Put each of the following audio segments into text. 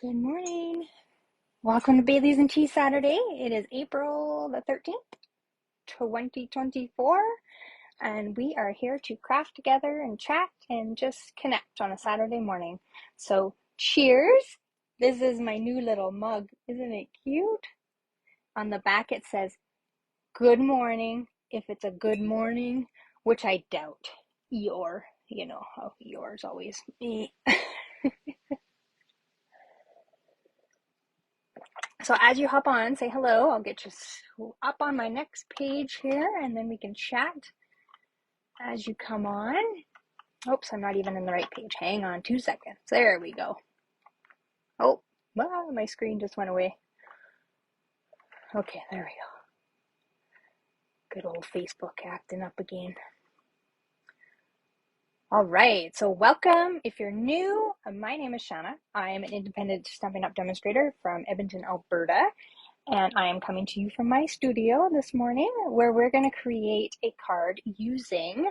Good morning. Welcome to Bailey's and Tea Saturday. It is April the 13th, 2024, and we are here to craft together and chat and just connect on a Saturday morning. So, cheers. This is my new little mug. Isn't it cute? On the back it says, good morning, if it's a good morning, which I doubt. Yours always me. So as you hop on, say hello. I'll get you up on my next page here, and then we can chat as you come on. Oops, I'm not even in the right page. Hang on 2 seconds. There we go. Oh, my screen just went away. Okay, there we go. Good old Facebook acting up again. All right, so welcome. If you're new, my name is Shanna. I am an independent Stampin' Up! Demonstrator from Edmonton, Alberta. And I am coming to you from my studio this morning where we're going to create a card using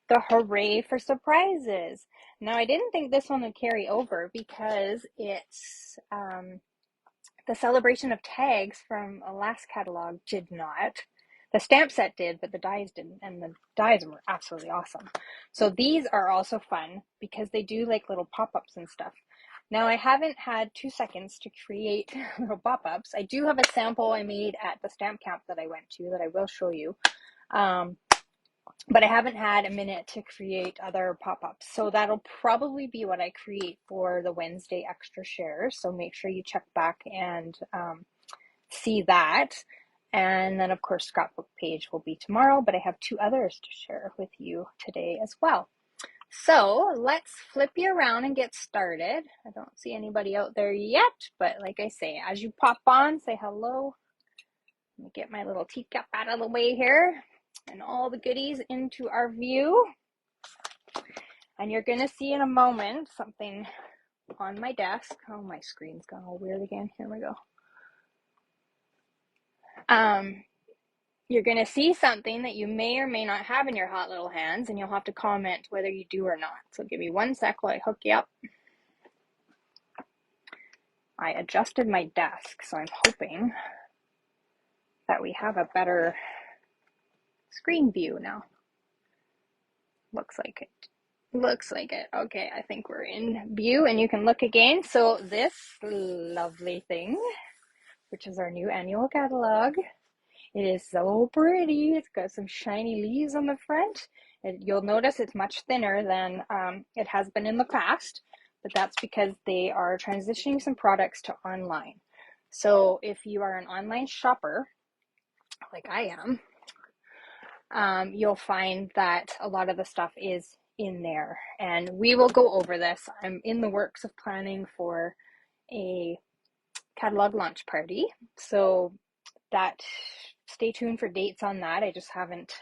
the Horray for Surprises. Now, I didn't think this one would carry over because it's the celebration of tags from a last catalog did not. The stamp set did, but the dies didn't, and the dies were absolutely awesome. So these are also fun because they do like little pop-ups and stuff. Now, I haven't had 2 seconds to create little pop-ups. I do have a sample I made at the stamp camp that I went to that I will show you. But I haven't had a minute to create other pop-ups. So that'll probably be what I create for the Wednesday extra shares. So make sure you check back and see that. And then, of course, scrapbook page will be tomorrow, but I have 2 others to share with you today as well. So let's flip you around and get started. I don't see anybody out there yet, but like I say, as you pop on, say hello. Let me get my little teacup out of the way here and all the goodies into our view. And you're going to see in a moment something on my desk. Oh, my screen's gone all weird again. Here we go. You're going to see something that you may or may not have in your hot little hands, and you'll have to comment whether you do or not. So give me 1 sec while I hook you up. I adjusted my desk, so I'm hoping that we have a better screen view now. Looks like it. Looks like it. Okay, I think we're in view, and you can look again. So this lovely thing, which is our new annual catalog, it is so pretty. It's got some shiny leaves on the front. You'll notice it's much thinner than it has been in the past, but that's because they are transitioning some products to online. So if you are an online shopper, like I am, you'll find that a lot of the stuff is in there. And we will go over this. I'm in the works of planning for a catalog launch party. So that stay tuned for dates on that. I just haven't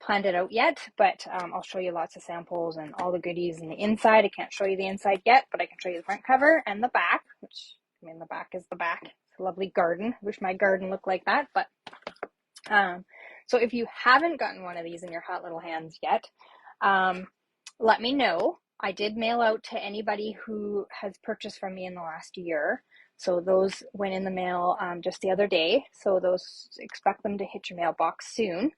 planned it out yet, but I'll show you lots of samples and all the goodies in the inside. I can't show you the inside yet, but I can show you the front cover and the back, which, I mean, the back is the back. It's a lovely garden. I wish my garden looked like that, but so if you haven't gotten one of these in your hot little hands yet, let me know. I did mail out to anybody who has purchased from me in the last year. So those went in the mail just the other day. So those, expect them to hit your mailbox soon.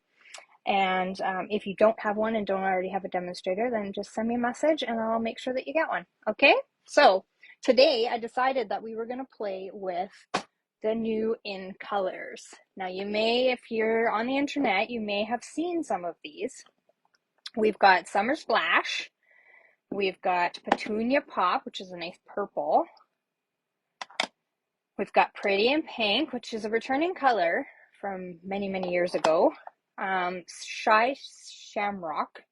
And if you don't have one and don't already have a demonstrator, then just send me a message and I'll make sure that you get one. Okay? So today I decided that we were going to play with the new in colors. Now you may, if you're on the internet, you may have seen some of these. We've got Summer Splash. We've got Petunia Pop, which is a nice purple. We've got Pretty in Pink, which is a returning color from many, many years ago. Shy Shamrock.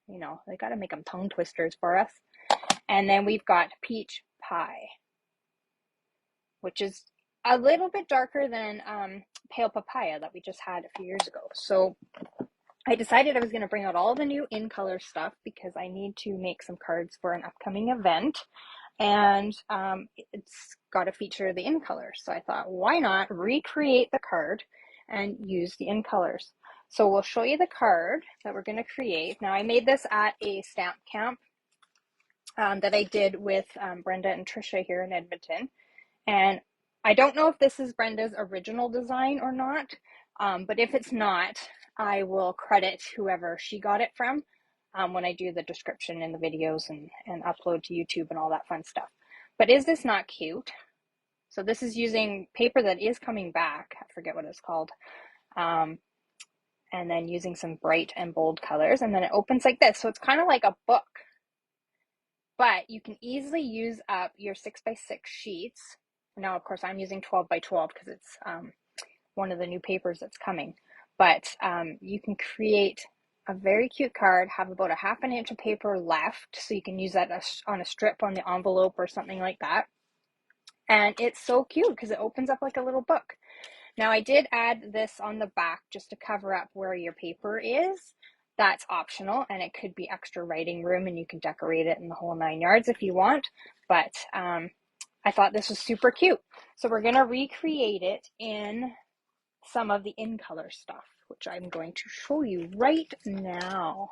You know, they got to make them tongue twisters for us. And then we've got Peach Pie, which is a little bit darker than Pale Papaya that we just had a few years ago. So I decided I was going to bring out all the new in color stuff because I need to make some cards for an upcoming event. And it's got to feature the in colors. So I thought, why not recreate the card and use the in colors? So we'll show you the card that we're going to create. Now I made this at a stamp camp that I did with Brenda and Trisha here in Edmonton. And I don't know if this is Brenda's original design or not, but if it's not, I will credit whoever she got it from when I do the description in the videos and upload to YouTube and all that fun stuff. But is this not cute? So this is using paper that is coming back. I forget what it's called. And then using some bright and bold colors. And then it opens like this. So it's kind of like a book. But you can easily use up your 6x6 sheets. Now, of course, I'm using 12x12 because it's one of the new papers that's coming. But you can create a very cute card, have about a half an inch of paper left. So you can use that on a strip on the envelope or something like that. And it's so cute because it opens up like a little book. Now I did add this on the back just to cover up where your paper is. That's optional, and it could be extra writing room, and you can decorate it in the whole 9 yards if you want. But I thought this was super cute. So we're gonna recreate it in some of the in color stuff, which I'm going to show you right now.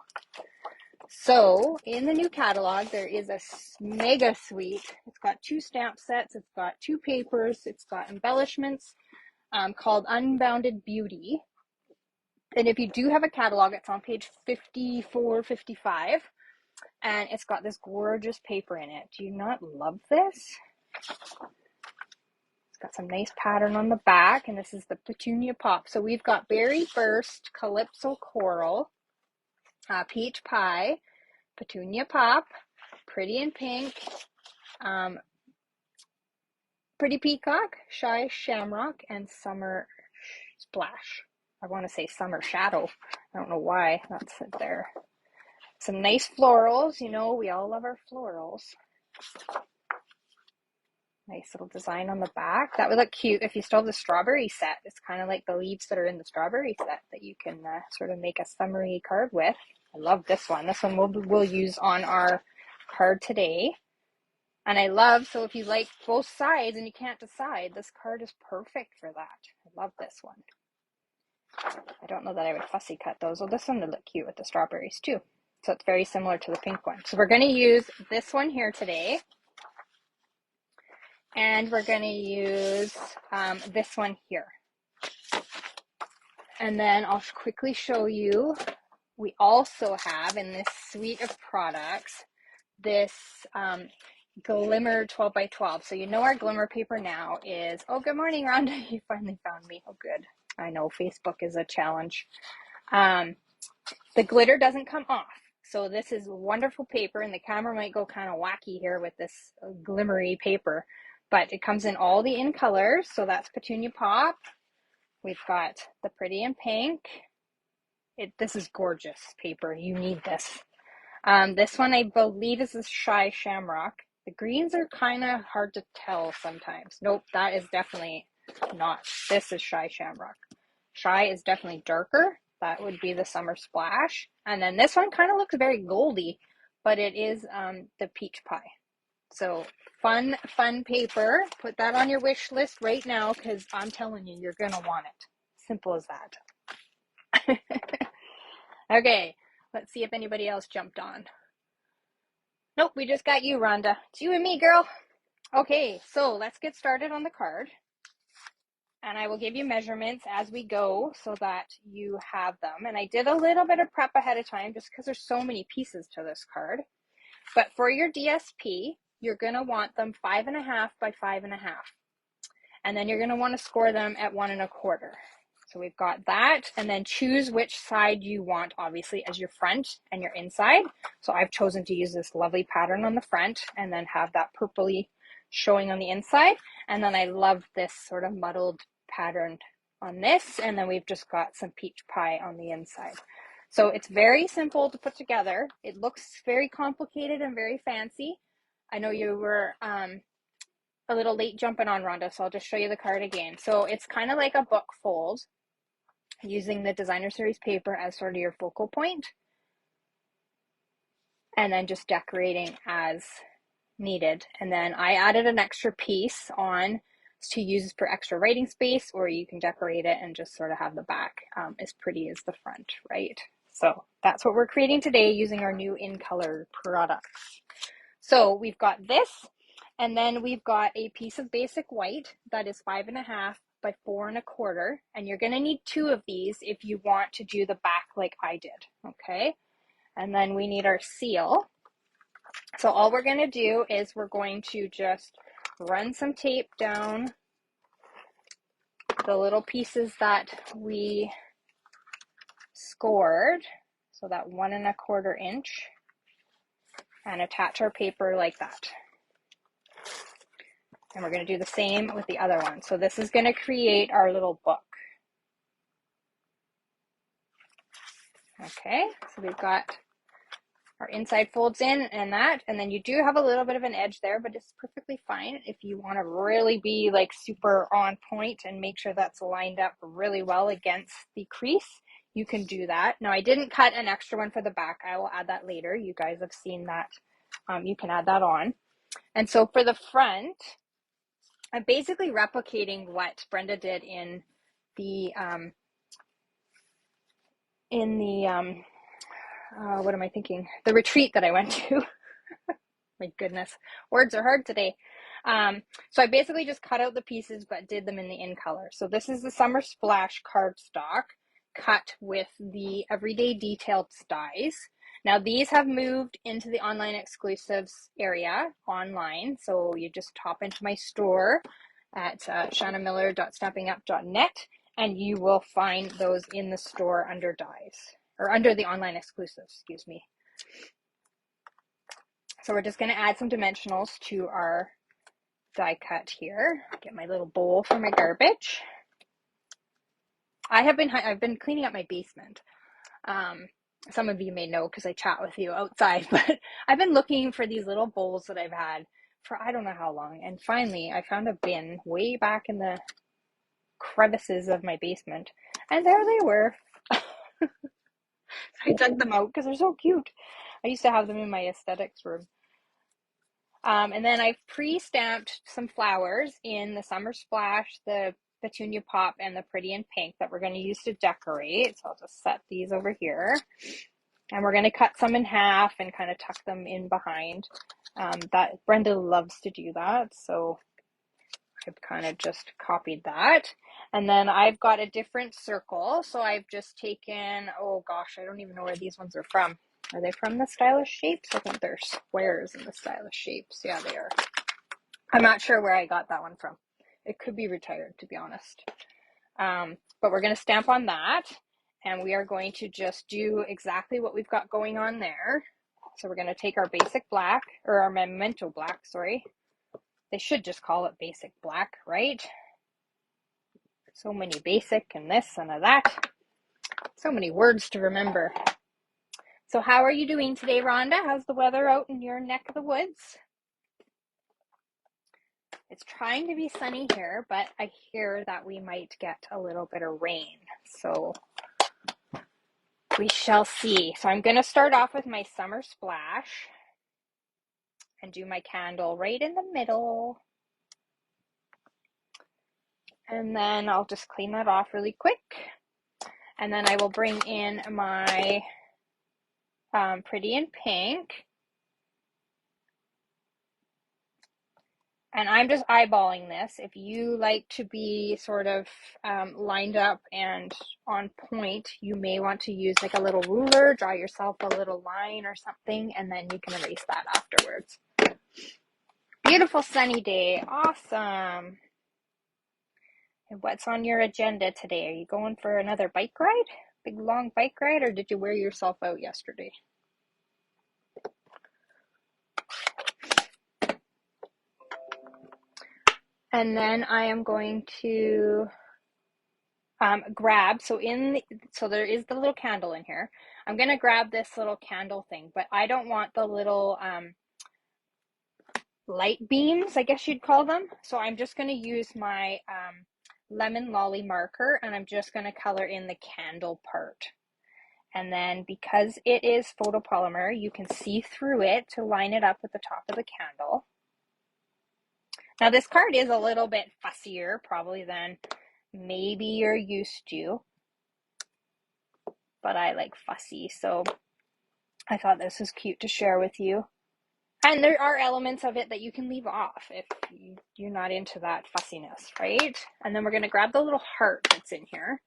So in the new catalog, there is a mega suite. It's got 2 stamp sets, it's got 2 papers, it's got embellishments called Unbounded Beauty. And if you do have a catalog, it's on page 54, 55, and it's got this gorgeous paper in it. Do you not love this? It's got some nice pattern on the back, and this is the Petunia Pop. So we've got Berry Burst, Calypso Coral, Peach Pie, Petunia Pop, Pretty in Pink, Pretty Peacock, Shy Shamrock, and Summer Splash. I want to say Summer Shadow. I don't know why that's there. Some nice florals. You know, we all love our florals. Nice little design on the back. That would look cute if you still have the strawberry set. It's kind of like the leaves that are in the strawberry set that you can sort of make a summery card with. I love this one. This one we'll use on our card today. And I love, so if you like both sides and you can't decide, this card is perfect for that. I love this one. I don't know that I would fussy cut those. Well, this one would look cute with the strawberries too. So it's very similar to the pink one. So we're going to use this one here today. And we're going to use this one here. And then I'll quickly show you, we also have in this suite of products, this Glimmer 12x12. So you know our glimmer paper now is, oh, good morning, Rhonda. You finally found me. Oh, good. I know Facebook is a challenge. The glitter doesn't come off. So this is wonderful paper, and the camera might go kind of wacky here with this glimmery paper, but it comes in all the in colors. So that's Petunia Pop. We've got the Pretty in Pink. This is gorgeous paper. You need this. This one I believe is this Shy Shamrock. The greens are kind of hard to tell sometimes. Nope, that is definitely not. This is Shy Shamrock. Shy is definitely darker. That would be the Summer Splash. And then this one kind of looks very goldy, but it is the Peach Pie. So fun paper. Put that on your wish list right now because I'm telling you, you're going to want it. Simple as that. Okay, let's see if anybody else jumped on. Nope, we just got you, Rhonda. It's you and me, girl. Okay, so let's get started on the card. And I will give you measurements as we go so that you have them. And I did a little bit of prep ahead of time just because there's so many pieces to this card. But for your DSP, you're going to want them 5.5 by 5.5. And then you're going to want to score them at 1 1/4. So we've got that, and then choose which side you want, obviously, as your front and your inside. So I've chosen to use this lovely pattern on the front and then have that purpley showing on the inside. And then I love this sort of muddled pattern on this. And then we've just got some peach pie on the inside. So it's very simple to put together. It looks very complicated and very fancy. I know you were a little late jumping on, Rhonda, so I'll just show you the card again. So it's kind of like a book fold, using the designer series paper as sort of your focal point, and then just decorating as needed. And then I added an extra piece on to use for extra writing space, or you can decorate it and just sort of have the back as pretty as the front, right? So that's what we're creating today using our new in color products. So we've got this, and then we've got a piece of basic white that is 5.5 by 4.25, and you're going to need 2 of these if you want to do the back like I did, okay? And then we need our seal. So all we're going to do is we're going to just run some tape down the little pieces that we scored, so that 1.25 inch, and attach our paper like that. And we're going to do the same with the other one. So this is going to create our little book. Okay, so we've got our inside folds in and that, and then you do have a little bit of an edge there, but it's perfectly fine. If you want to really be like super on point and make sure that's lined up really well against the crease, you can do that. Now I didn't cut an extra one for the back. I will add that later. You guys have seen that. You can add that on. And so for the front, I'm basically replicating what Brenda did in the what am I thinking? The retreat that I went to. My goodness, words are hard today. So I basically just cut out the pieces, but did them in the in color. So this is the Summer Splash cardstock cut with the Everyday Detailed dies. Now these have moved into the online exclusives area online. So you just hop into my store at shannamiller.stampingup.net, and you will find those in the store under dies, or under the online exclusives, excuse me. So we're just going to add some dimensionals to our die cut here. Get my little bowl for my garbage. I've been cleaning up my basement. Some of you may know because I chat with you outside, but I've been looking for these little bowls that I've had for I don't know how long. And finally, I found a bin way back in the crevices of my basement, and there they were. I dug them out because they're so cute. I used to have them in my aesthetics room. And then I've pre-stamped some flowers in the Summer Splash, the Petunia Pop, and the Pretty in Pink that we're going to use to decorate. So I'll just set these over here. And we're going to cut some in half and kind of tuck them in behind. That Brenda loves to do that, so I've kind of just copied that. And then I've got a different circle. So I've just taken, oh gosh, I don't even know where these ones are from. Are they from the Stylish Shapes? I think they're squares in the Stylish Shapes. Yeah, they are. I'm not sure where I got that one from. It could be retired, to be honest. But we're going to stamp on that, and we are going to just do exactly what we've got going on there. So we're going to take our basic black, or our Memento black, sorry. They should just call it basic black, right? So many basic and this and that. So many words to remember. So how are you doing today, Rhonda? How's the weather out in your neck of the woods? It's trying to be sunny here, but I hear that we might get a little bit of rain. So we shall see. So I'm going to start off with my Summer Splash and do my candle right in the middle. And then I'll just clean that off really quick. And then I will bring in my Pretty in Pink. And I'm just eyeballing this. If you like to be sort of lined up and on point, you may want to use like a little ruler, draw yourself a little line or something, and then you can erase that afterwards. Beautiful sunny day. Awesome. And what's on your agenda today? Are you going for another bike ride? Big long bike ride, or did you wear yourself out yesterday? And then I am going to grab, so there is the little candle in here. I'm going to grab this little candle thing, but I don't want the little light beams, I guess you'd call them. So I'm just going to use my lemon lolly marker, and I'm just going to color in the candle part. And then because it is photopolymer, you can see through it to line it up with the top of the candle. Now this card is a little bit fussier probably than maybe you're used to, but I like fussy, so I thought this was cute to share with you. And there are elements of it that you can leave off if you're not into that fussiness, right? And then we're going to grab the little heart that's in here.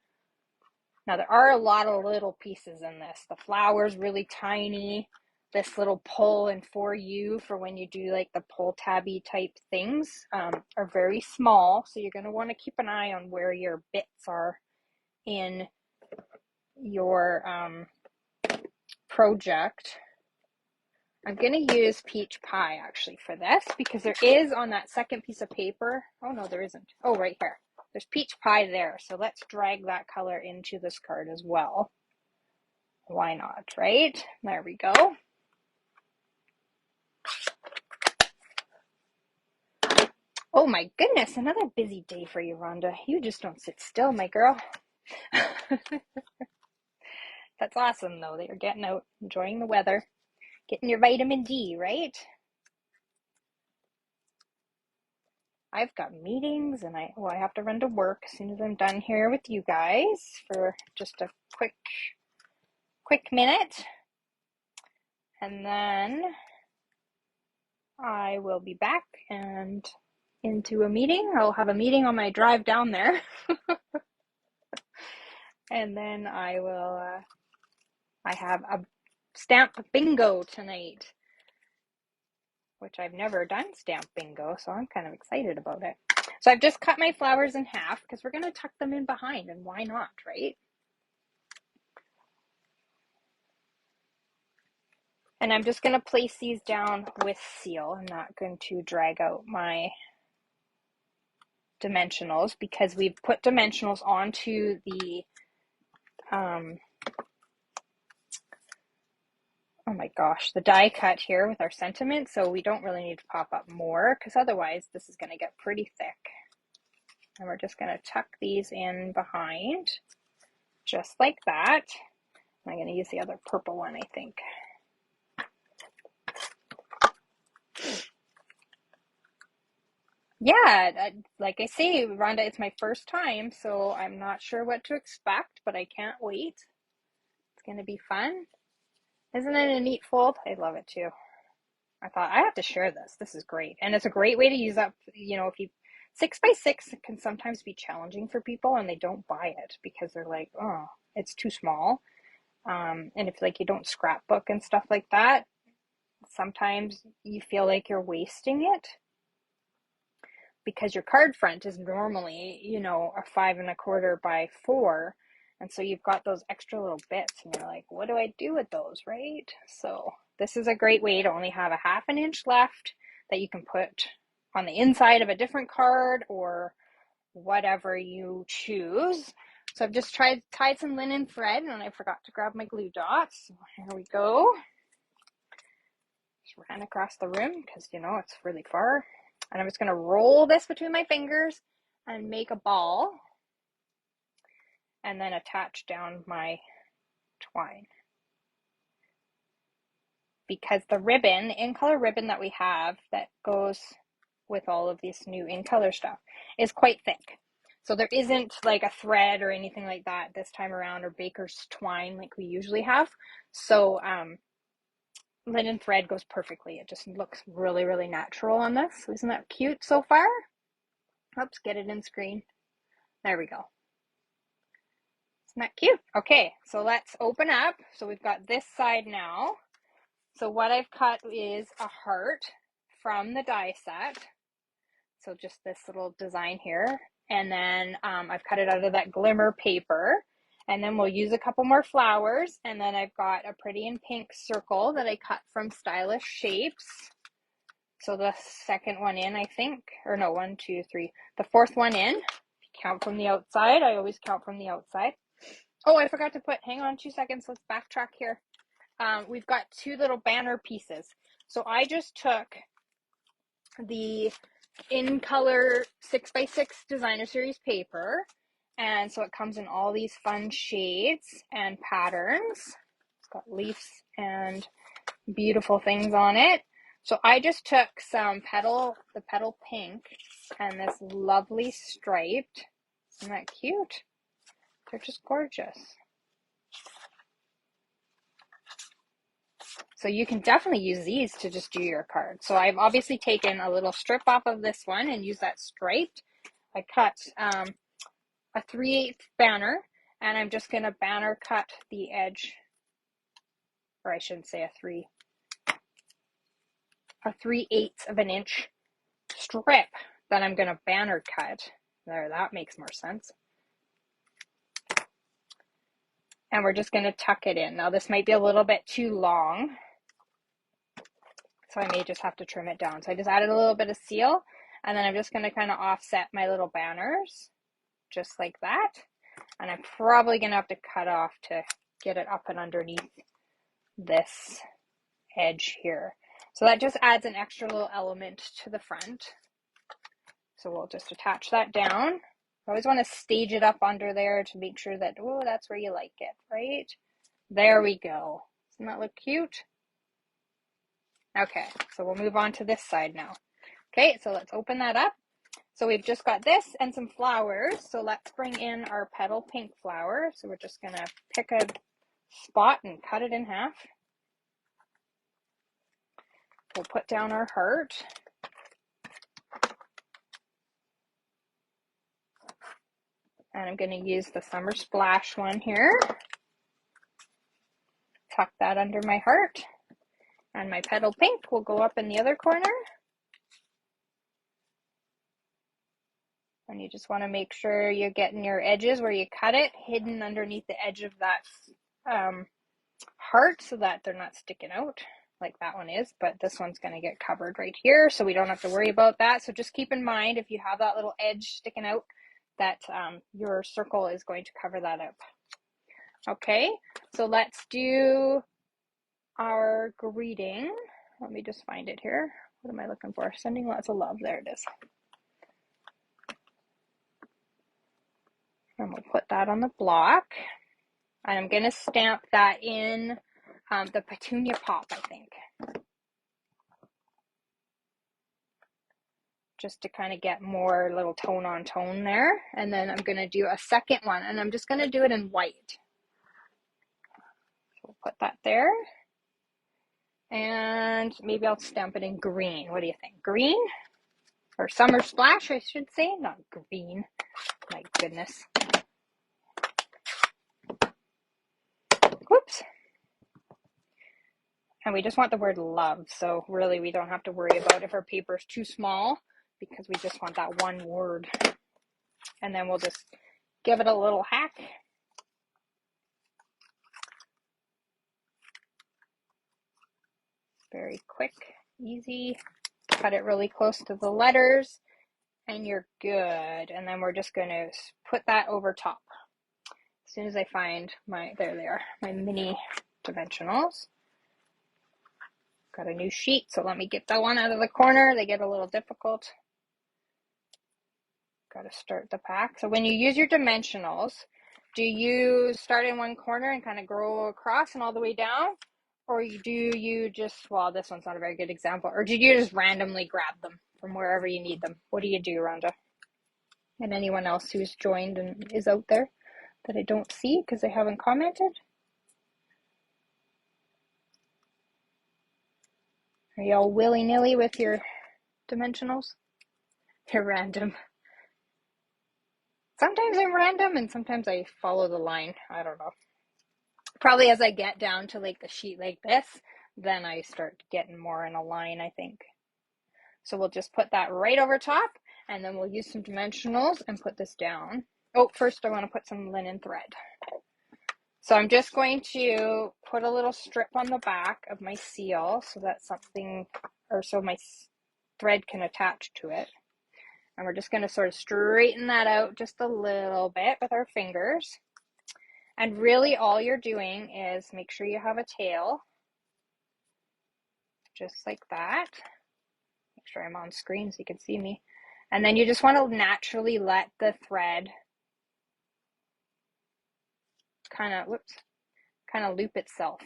Now there are a lot of little pieces in this. The flower's really tiny. This little pull and for you for when you do like the pull tabby type things are very small. So you're going to want to keep an eye on where your bits are in your project. I'm going to use peach pie actually for this because there is on that second piece of paper. Oh no, there isn't. Oh, right here. There's peach pie there. So let's drag that color into this card as well. Why not, right? There we go. Oh my goodness, another busy day for you, Rhonda. You just don't sit still, my girl. That's awesome though that you're getting out, enjoying the weather, getting your vitamin D, right? I've got meetings and I have to run to work as soon as I'm done here with you guys for just a quick minute. And then I will be back and into a meeting. I'll have a meeting on my drive down there. And then I have a stamp bingo tonight, which I've never done stamp bingo, so I'm kind of excited about it. So I've just cut my flowers in half because we're going to tuck them in behind, and why not, right? And I'm just going to place these down with seal. I'm not going to drag out my dimensionals because we've put dimensionals onto the oh my gosh, the die cut here with our sentiment, so we don't really need to pop up more because otherwise this is going to get pretty thick. And we're just going to tuck these in behind just like that. I'm going to use the other purple one, I think. Yeah, like I say, Rhonda, it's my first time, so I'm not sure what to expect, but I can't wait. It's going to be fun. Isn't it a neat fold? I love it too. I thought I have to share this. This is great. And it's a great way to use up, you know, if you 6x6 can sometimes be challenging for people and they don't buy it because they're like, oh, it's too small. And if like you don't scrapbook and stuff like that, sometimes you feel like you're wasting it because your card front is normally, you know, a 5 1/4 by 4. And so you've got those extra little bits and you're like, what do I do with those, right? So this is a great way to only have a 1/2 inch left that you can put on the inside of a different card or whatever you choose. So I've just tied some linen thread and I forgot to grab my glue dots. So here we go. Just ran across the room because, you know, it's really far. And I'm just going to roll this between my fingers and make a ball and then attach down my twine. Because the ribbon, the in color ribbon that we have that goes with all of this new in color stuff is quite thick. So there isn't like a thread or anything like that this time around or baker's twine like we usually have. So linen thread goes perfectly. It just looks really, really natural on this. Isn't that cute so far? Oops, get it in screen. There we go. Isn't that cute? Okay, so let's open up. So we've got this side now. So what I've cut is a heart from the die set. So just this little design here. And then I've cut it out of that glimmer paper. And then we'll use a couple more flowers. And then I've got a pretty and pink circle that I cut from Stylish Shapes. So the second one in, I think. Or no, 1, 2, 3. The fourth one in. Count from the outside. I always count from the outside. Oh, I forgot to put, hang on 2 seconds. Let's backtrack here. We've got 2 little banner pieces. So I just took the in color 6x6 designer series paper. And so it comes in all these fun shades and patterns. It's got leaves and beautiful things on it. So I just took some the petal pink and this lovely striped. Isn't that cute? They're just gorgeous. So you can definitely use these to just do your card. So I've obviously taken a little strip off of this one and used that striped. I cut a 3/8 banner, and I'm just going to banner cut the edge, or I shouldn't say a 3/8 of an inch strip that I'm going to banner cut. There, that makes more sense. And we're just going to tuck it in. Now this might be a little bit too long, so I may just have to trim it down. So I just added a little bit of seal, and then I'm just going to kind of offset my little banners just like that. And I'm probably going to have to cut off to get it up and underneath this edge here. So that just adds an extra little element to the front. So we'll just attach that down. I always want to stage it up under there to make sure that, oh, that's where you like it, right? There we go. Doesn't that look cute? Okay, so we'll move on to this side now. Okay, so let's open that up. So we've just got this and some flowers. So let's bring in our petal pink flower. So we're just going to pick a spot and cut it in half. We'll put down our heart. And I'm going to use the Summer Splash one here. Tuck that under my heart. And my petal pink will go up in the other corner. And you just want to make sure you're getting your edges where you cut it hidden underneath the edge of that heart so that they're not sticking out like that one is. But this one's going to get covered right here, so we don't have to worry about that. So just keep in mind, if you have that little edge sticking out, that your circle is going to cover that up. Okay, so let's do our greeting. Let me just find it here. What am I looking for? Sending lots of love. There it is. And we'll put that on the block. And I'm going to stamp that in the petunia pop, I think. Just to kind of get more little tone on tone there. And then I'm going to do a second one. And I'm just going to do it in white. So we'll put that there. And maybe I'll stamp it in green. What do you think? Green? Or Summer Splash, I should say. Not green. My goodness. Whoops. And we just want the word love. So really we don't have to worry about if our paper is too small, because we just want that one word. And then we'll just give it a little hack. Very quick, easy. Cut it really close to the letters and you're good. And then we're just going to put that over top. As soon as I find my, there they are, my mini dimensionals. Got a new sheet, so let me get that one out of the corner. They get a little difficult. Got to start the pack. So when you use your dimensionals, do you start in one corner and kind of grow across and all the way down? Or do you just, well, this one's not a very good example, or did you just randomly grab them from wherever you need them? What do you do, Rhonda? And anyone else who's joined and is out there that I don't see because they haven't commented? Are y'all willy-nilly with your dimensionals? They're random. Sometimes I'm random and sometimes I follow the line. I don't know. Probably as I get down to like the sheet like this, then I start getting more in a line, I think. So we'll just put that right over top, and then we'll use some dimensionals and put this down. Oh, first I want to put some linen thread. So I'm just going to put a little strip on the back of my seal so that something, or so my thread can attach to it. And we're just going to sort of straighten that out just a little bit with our fingers. And really all you're doing is make sure you have a tail, just like that. Make sure I'm on screen so you can see me. And then you just want to naturally let the thread kind of loop itself.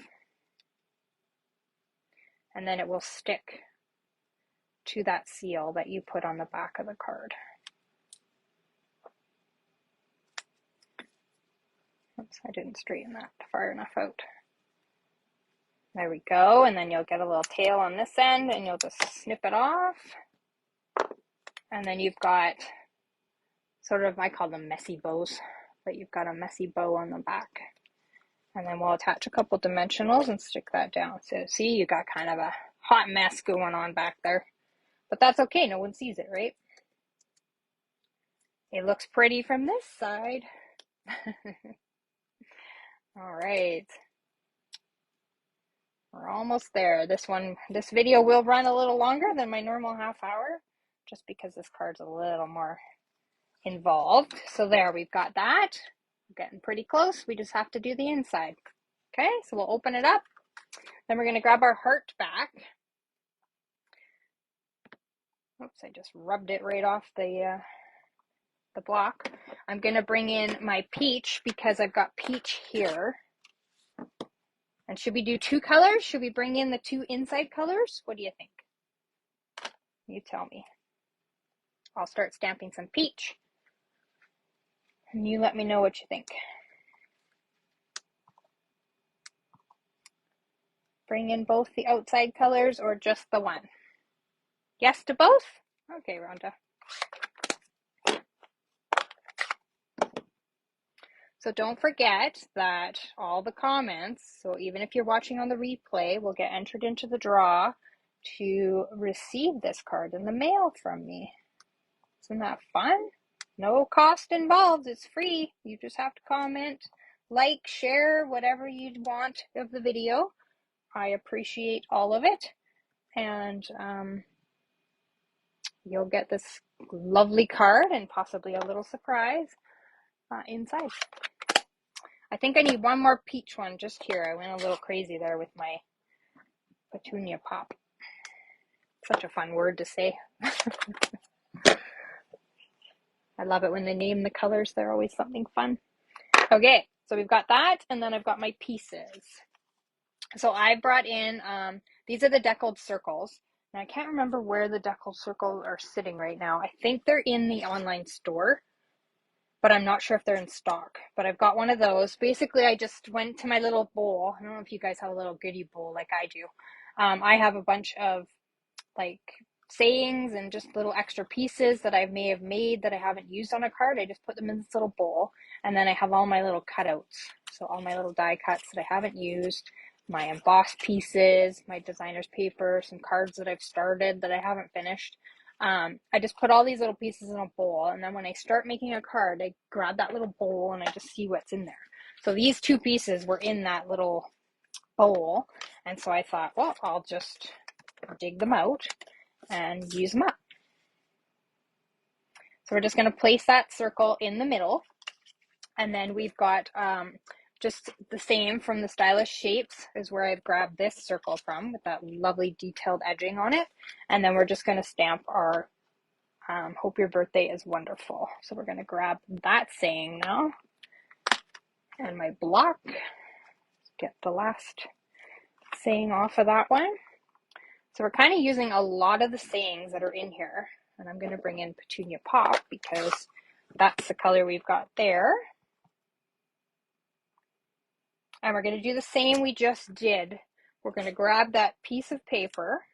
And then it will stick to that seal that you put on the back of the card. Oops, I didn't straighten that far enough out. There we go, and then you'll get a little tail on this end, and you'll just snip it off. And then you've got sort of, I call them messy bows, but you've got a messy bow on the back. And then we'll attach a couple dimensionals and stick that down. So see, you got kind of a hot mess going on back there. But that's okay, no one sees it, right? It looks pretty from this side. All right. We're almost there. This video will run a little longer than my normal half hour, just because this card's a little more involved. So there, we've got that. We're getting pretty close. We just have to do the inside. Okay, so we'll open it up. Then we're going to grab our heart back. Oops, I just rubbed it right off the block. I'm going to bring in my peach because I've got peach here. And should we do two colors? Should we bring in the two inside colors? What do you think? You tell me. I'll start stamping some peach. And you let me know what you think. Bring in both the outside colors or just the one? Yes to both? Okay, Rhonda. So don't forget that all the comments, so even if you're watching on the replay, will get entered into the draw to receive this card in the mail from me. Isn't that fun? No cost involved. It's free. You just have to comment, like, share, whatever you'd want of the video. I appreciate all of it. And you'll get this lovely card and possibly a little surprise inside. I think I need one more peach one just here. I went a little crazy there with my petunia pop. Such a fun word to say. I love it when they name the colors. They're always something fun. Okay, so we've got that, and then I've got my pieces. So I brought in, these are the deckled circles. And I can't remember where the deckled circles are sitting right now. I think they're in the online store, but I'm not sure if they're in stock. But I've got one of those. Basically, I just went to my little bowl. I don't know if you guys have a little goodie bowl like I do. I have a bunch of like sayings and just little extra pieces that I may have made that I haven't used on a card. I just put them in this little bowl, and then I have all my little cutouts. So all my little die cuts that I haven't used, my embossed pieces, my designer's paper, some cards that I've started that I haven't finished. I just put all these little pieces in a bowl, and then when I start making a card, I grab that little bowl and I just see what's in there. So these two pieces were in that little bowl, and so I thought, well, I'll just dig them out and use them up. So we're just going to place that circle in the middle, and then we've got just the same from the Stylish Shapes is where I've grabbed this circle from with that lovely detailed edging on it. And then we're just going to stamp our hope your birthday is wonderful. So we're going to grab that saying now and my block. Get the last saying off of that one. So we're kind of using a lot of the sayings that are in here. And I'm going to bring in Petunia Pop because that's the color we've got there. And we're going to do the same we just did. We're going to grab that piece of paper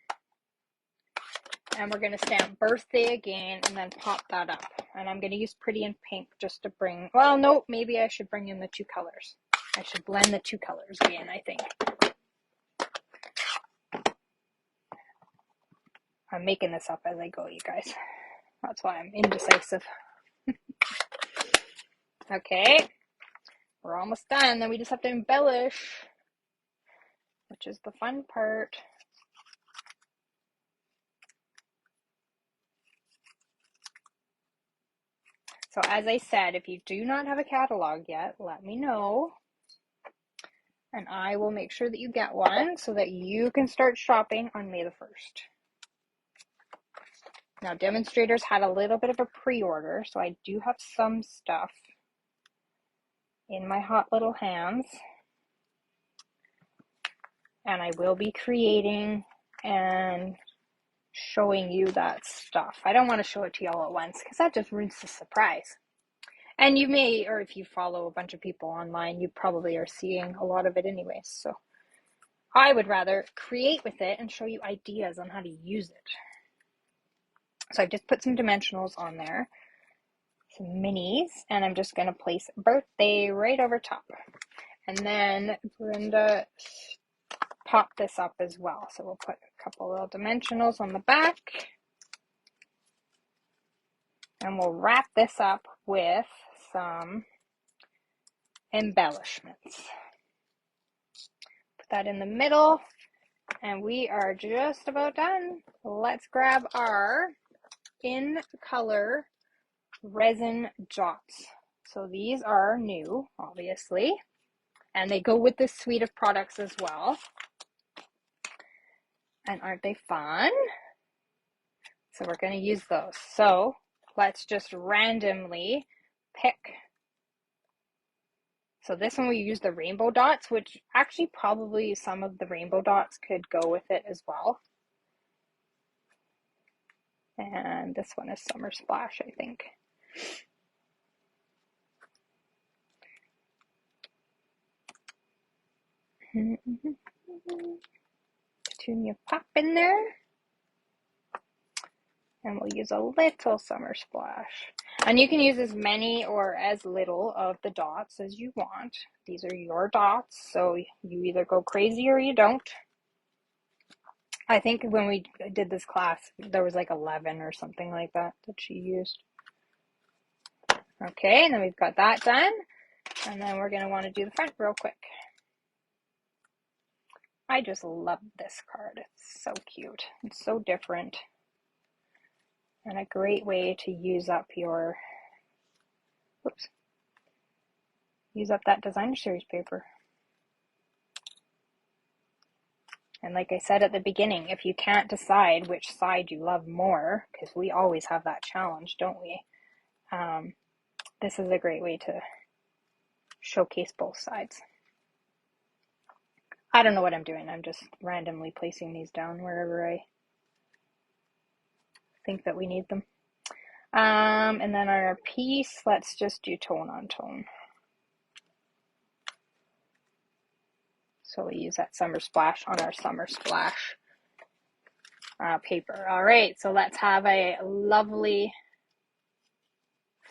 and we're going to stamp birthday again and then pop that up. And I'm going to use Pretty in Pink just to bring, well, no, maybe I should bring in the two colors. I should blend the two colors in, I think. I'm making this up as I go, you guys. That's why I'm indecisive. Okay. We're almost done. Then we just have to embellish, which is the fun part. So as I said, if you do not have a catalog yet, let me know. And I will make sure that you get one so that you can start shopping on May the 1st. Now, Demonstrators had a little bit of a pre-order, so I do have some stuff in my hot little hands. And I will be creating and showing you that stuff. I don't want to show it to you all at once because that just ruins the surprise. And you may, or if you follow a bunch of people online, you probably are seeing a lot of it anyways. So I would rather create with it and show you ideas on how to use it. So I've just put some dimensionals on there, some minis, and I'm just going to place birthday right over top. And then Brenda popped this up as well. So we'll put a couple little dimensionals on the back. And we'll wrap this up with some embellishments. Put that in the middle. And we are just about done. Let's grab our in color resin dots. So these are new, obviously, and they go with this suite of products as well. And aren't they fun? So we're going to use those. So let's just randomly pick. So this one we use the rainbow dots, which actually probably some of the rainbow dots could go with it as well. And this one is Summer Splash, I think. Petunia pop in there. And we'll use a little Summer Splash. And you can use as many or as little of the dots as you want. These are your dots, so you either go crazy or you don't. I think when we did this class, there was like 11 or something like that she used. Okay, and then we've got that done. And then we're going to want to do the front real quick. I just love this card. It's so cute. It's so different. And a great way to use up your, use up that designer series paper. And like I said at the beginning, if you can't decide which side you love more, because we always have that challenge, don't we? This is a great way to showcase both sides. I don't know what I'm doing. I'm just randomly placing these down wherever I think that we need them. And then on our piece, let's just do tone on tone. So we use that Summer Splash on our Summer Splash paper. All right, so let's have a lovely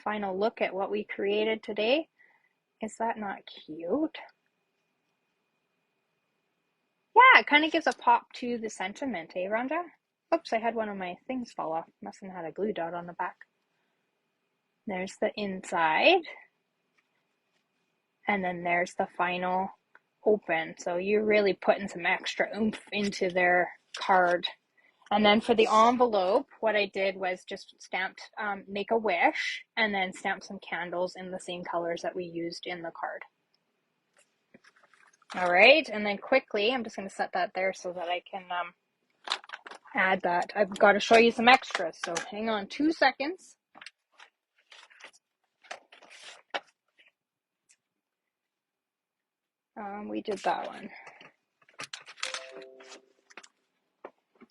final look at what we created today. Is that not cute? Yeah, it kind of gives a pop to the sentiment, eh, Rhonda? Oops, I had one of my things fall off. Mustn't have had a glue dot on the back. There's the inside. And then there's the final open. So you're really putting some extra oomph into their card. And then for the envelope, what I did was just stamped Make a Wish and then stamped some candles in the same colors that we used in the card. All right, and then quickly, I'm just going to set that there so that I can add that. I've got to show you some extras, so hang on 2 seconds. We did that one.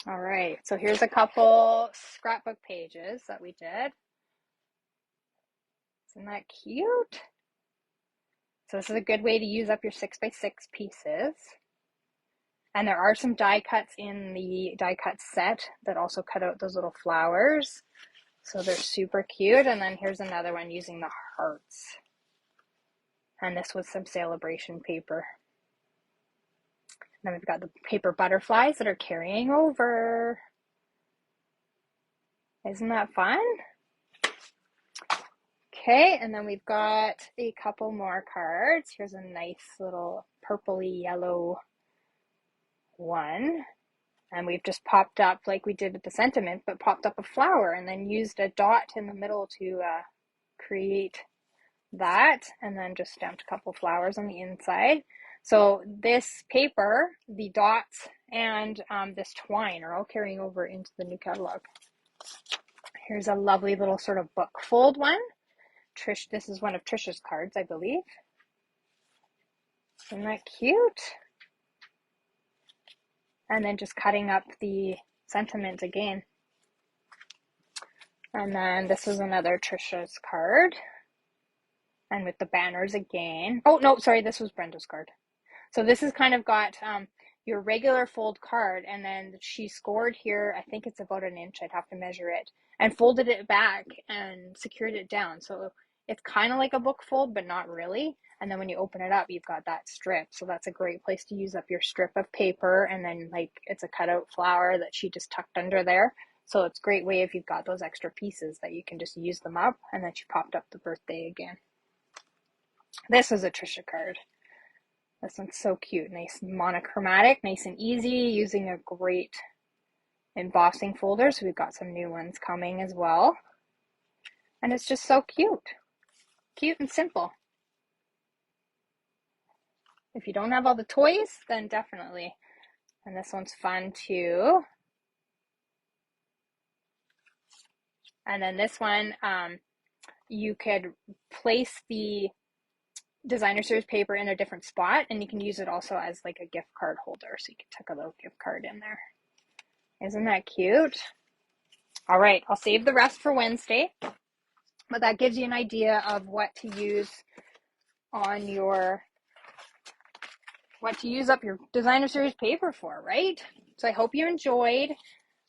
All right, so here's a couple scrapbook pages that we did. Isn't that cute? So this is a good way to use up your 6x6 pieces. And there are some die cuts in the die cut set that also cut out those little flowers. So they're super cute. And then here's another one using the hearts. And this was some celebration paper. Then we've got the paper butterflies that are carrying over. Isn't that fun? Okay, and then we've got a couple more cards. Here's a nice little purpley yellow one. And we've just popped up, like we did with the sentiment, but popped up a flower and then used a dot in the middle to create that. And then just stamped a couple flowers on the inside. So this paper, the dots, and this twine are all carrying over into the new catalog. Here's a lovely little sort of book fold one. Trish, this is one of Trisha's cards, I believe. Isn't that cute? And then just cutting up the sentiment again. And then this is another Trisha's card. And with the banners again. Oh, no, sorry, this was Brenda's card. So this has kind of got your regular fold card, and then she scored here, I think it's about 1 inch, I'd have to measure it, and folded it back and secured it down. So it's kind of like a book fold, but not really. And then when you open it up, you've got that strip. So that's a great place to use up your strip of paper. And then like it's a cutout flower that she just tucked under there. So it's a great way if you've got those extra pieces that you can just use them up. And then she popped up the birthday again. This is a Trisha card. This one's so cute. Nice monochromatic, nice and easy, using a great embossing folder. So we've got some new ones coming as well. And it's just so cute. Cute and simple. If you don't have all the toys, then definitely. And this one's fun too. And then this one, you could place the designer series paper in a different spot, and you can use it also as like a gift card holder. So you can tuck a little gift card in there. Isn't that cute? All right, I'll save the rest for Wednesday, but that gives you an idea of what to use on your, what to use up your designer series paper for, right? So I hope you enjoyed.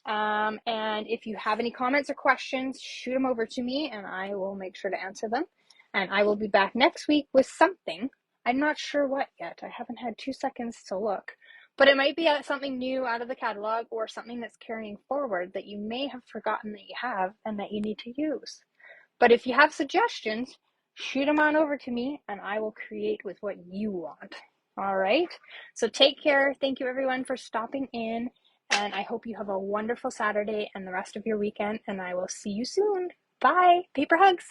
And if you have any comments or questions, shoot them over to me and I will make sure to answer them. And I will be back next week with something. I'm not sure what yet. I haven't had 2 seconds to look. But it might be something new out of the catalog or something that's carrying forward that you may have forgotten that you have and that you need to use. But if you have suggestions, shoot them on over to me and I will create with what you want. All right. So take care. Thank you everyone for stopping in. And I hope you have a wonderful Saturday and the rest of your weekend. And I will see you soon. Bye. Paper hugs.